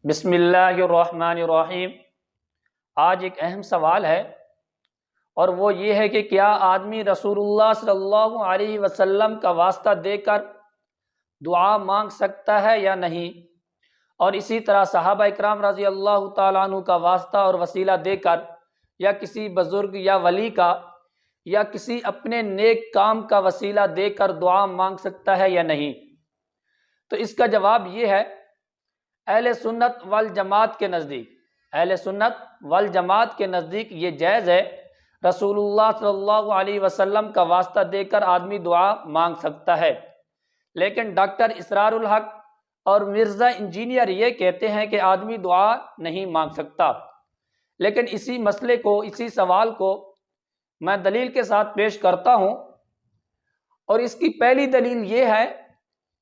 بسم اللہ الرحمن الرحیم۔ آج ایک اہم سوال ہے، اور وہ یہ ہے کہ کیا آدمی رسول اللہ صلی اللہ علیہ وسلم کا واسطہ دے کر دعا مانگ سکتا ہے یا نہیں؟ اور اسی طرح صحابہ اکرام رضی اللہ تعالیٰ عنہ کا واسطہ اور وسیلہ دے کر یا کسی بزرگ یا ولی کا یا کسی اپنے نیک کام کا وسیلہ دے کر دعا مانگ سکتا ہے یا نہیں؟ تو اس کا جواب یہ ہے، اہل سنت والجماعت کے نزدیک یہ جائز ہے، رسول اللہ صلی اللہ علیہ وسلم کا واسطہ دے کر آدمی دعا مانگ سکتا ہے۔ لیکن ڈاکٹر اسرار الحق اور مرزا انجینئر یہ کہتے ہیں کہ آدمی دعا نہیں مانگ سکتا۔ لیکن اسی سوال کو میں دلیل کے ساتھ پیش کرتا ہوں، اور اس کی پہلی دلیل یہ ہے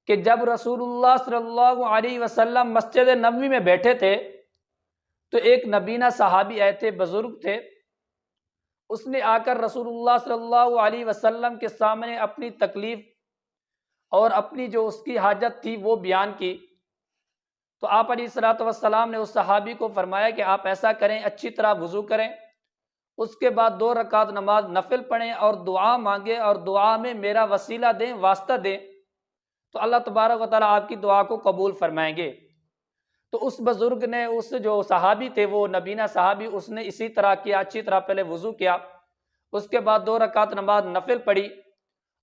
کہ جب رسول اللہ صلی اللہ علیہ وسلم مسجد نبوی میں بیٹھے تھے تو ایک نبینا صحابی آئے تھے، بزرگ تھے۔ اس نے آ کر رسول اللہ صلی اللہ علیہ وسلم کے سامنے اپنی تکلیف اور اپنی جو اس کی حاجت تھی وہ بیان کی۔ تو آپ علیہ الصلوۃ والسلام نے اس صحابی کو فرمایا کہ آپ ایسا کریں، اچھی طرح وضو کریں، اس کے بعد 2 رکعت نماز نفل پڑھیں اور دعا مانگیں، اور دعا میں میرا وسیلہ دیں، واسطہ دیں، تو اللہ تبارک و تعالیٰ آپ کی دعا کو قبول فرمائیں گے۔ تو اس بزرگ نے، اس جو صحابی تھے وہ نبینا صحابی، اس نے اسی طرح کیا، اچھی طرح پہلے وضو کیا، اس کے بعد 2 رکعت نماز نفل پڑھی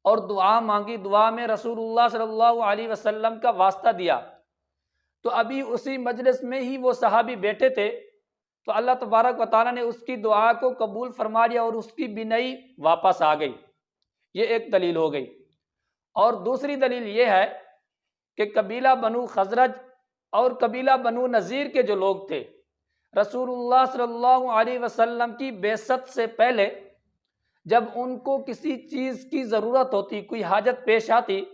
اور دعا مانگی، دعا میں رسول اللہ صلی اللہ علیہ وسلم کا واسطہ دیا۔ تو ابھی اسی مجلس میں ہی وہ صحابی بیٹھے تھے، تو اللہ تبارک و تعالیٰ نے اس کی دعا کو قبول فرما لیا اور اس کی بینائی واپس آ گئی۔ یہ ایک دلیل ہو گئی۔ اور دوسری دلیل یہ ہے کہ قبیلہ بنو خزرج اور قبیلہ بنو نذیر کے جو لوگ تھے، رسول اللہ صلی اللہ علیہ وسلم کی بعثت سے پہلے جب ان کو کسی چیز کی ضرورت ہوتی، کوئی حاجت پیش آتی،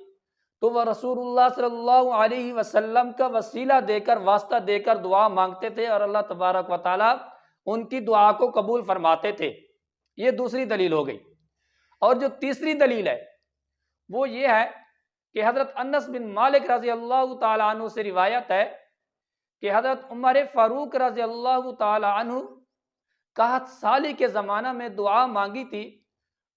تو وہ رسول اللہ صلی اللہ علیہ وسلم کا وسیلہ دے کر، واسطہ دے کر دعا مانگتے تھے، اور اللہ تبارک و تعالیٰ ان کی دعا کو قبول فرماتے تھے۔ یہ دوسری دلیل ہو گئی۔ اور جو تیسری دلیل ہے وہ یہ ہے کہ حضرت انس بن مالک رضی اللہ تعالیٰ عنہ سے روایت ہے کہ حضرت عمر فاروق رضی اللہ تعالیٰ عنہ 61 سالی کے زمانہ میں دعا مانگی تھی،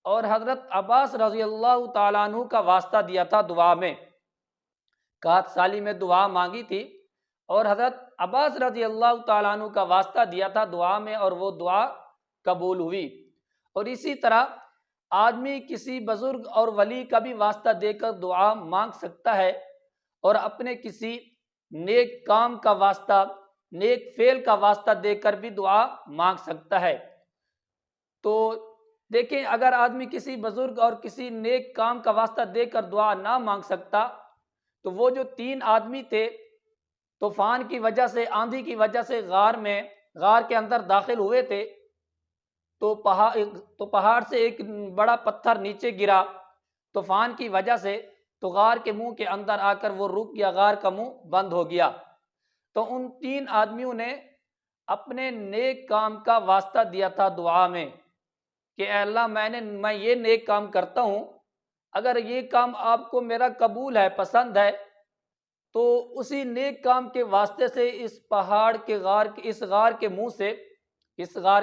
اور حضرت عباس رضی اللہ تعالیٰ عنہ کا واسطہ دیا تھا دعا میں۔ 61 سالی میں دعا مانگی تھی اور حضرت عباس رضی اللہ تعالیٰ عنہ کا واسطہ دیا تھا دعا میں، اور وہ دعا قبول ہوئی۔ اور اسی طرح آدمی کسی بزرگ اور ولی کا بھی واسطہ دے کر دعا مانگ سکتا ہے، اور اپنے کسی نیک کام کا واسطہ، نیک فعل کا واسطہ دے کر بھی دعا مانگ سکتا ہے۔ تو دیکھیں، اگر آدمی کسی بزرگ اور کسی نیک کام کا واسطہ دے کر دعا نہ مانگ سکتا، تو وہ جو 3 آدمی تھے، طوفان کی وجہ سے، آندھی کی وجہ سے غار کے اندر داخل ہوئے تھے، تو پہاڑ سے ایک بڑا پتھر نیچے گرا طوفان کی وجہ سے، تو غار کے منہ کے اندر آ کر وہ رک گیا، غار کا منہ بند ہو گیا۔ تو ان 3 آدمیوں نے اپنے نیک کام کا واسطہ دیا تھا دعا میں کہ اے اللہ، میں یہ نیک کام کرتا ہوں، اگر یہ کام آپ کو میرا قبول ہے، پسند ہے، تو اسی نیک کام کے واسطے سے اس غار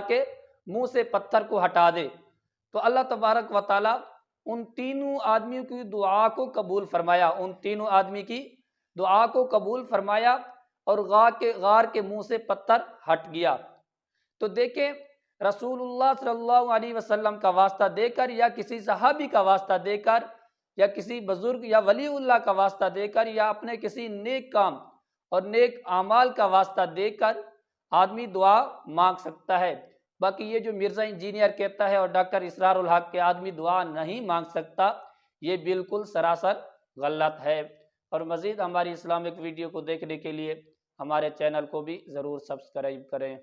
کے منہ سے پتھر کو ہٹا دے۔ تو اللہ تبارک و تعالیٰ ان تینوں آدمیوں کی دعا کو قبول فرمایا، اور غار کے منہ سے پتھر ہٹ گیا۔ تو دیکھیں، رسول اللہ صلی اللہ علیہ وسلم کا واسطہ دے کر، یا کسی صحابی کا واسطہ دے کر، یا کسی بزرگ یا ولی اللہ کا واسطہ دے کر، یا اپنے کسی نیک کام اور نیک اعمال کا واسطہ دے کر آدمی دعا مانگ سکتا ہے۔ باقی یہ جو مرزا انجینئر کہتا ہے اور ڈاکٹر اسرار الحق کے آدمی دعا نہیں مانگ سکتا، یہ بالکل سراسر غلط ہے۔ اور مزید ہماری اسلامک ویڈیو کو دیکھنے کے لیے ہمارے چینل کو بھی ضرور سبسکرائب کریں۔